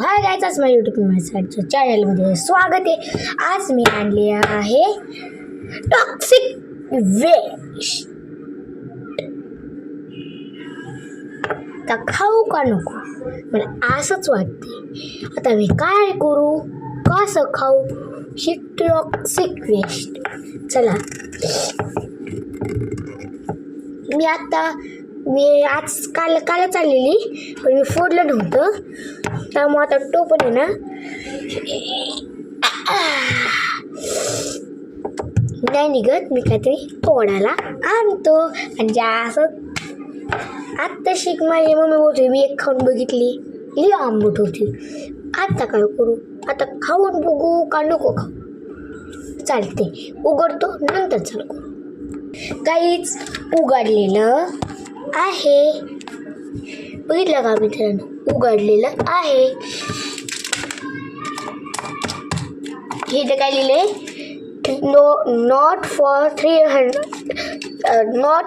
Hi guys, आज माझ्या YouTube चॅनलमध्ये स्वागत आहे. आज मी आणले आहे टॉक्सिक वेस्ट. आता खाऊ का नको मला असंच वाटते. आता मी काय करू, कसं खाऊ ही टॉक्सिक वेस्ट. चला, मी आज कालच आलेली, पण मी फोडलं नव्हतं, त्यामुळे आता टोपण आहे ना नाही निघत. मी काहीतरी फोडायला आणतो. आणि असं आत्ता शिक माझी मम्मी बोलते, मी एक खाऊन बघितली, लई आंबट होती. आता काय करू, आता खाऊन बघू का नको खाऊ. चालते, उघडतो नंतर चालू करू. काहीच उघडलेलं आहे, बघितलं का मित्रांनो, उघडलेलं आहे. हे तर काय लिहिलंय, नॉट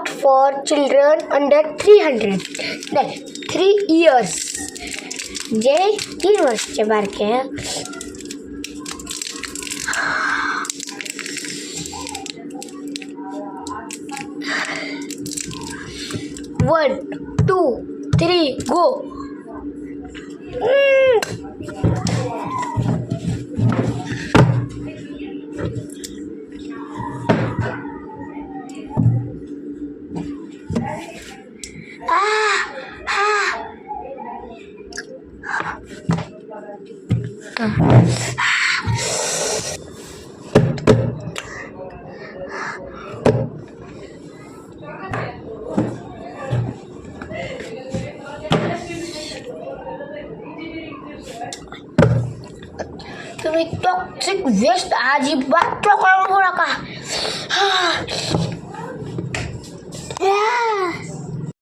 फॉर चिल्ड्रन अंडर 300 नाही 3 years, जे 3 वर्षाचे बारके. 1 2 3 गो. तुम्ही टॉक्सिक वेस्ट अजिबात टाकू नका.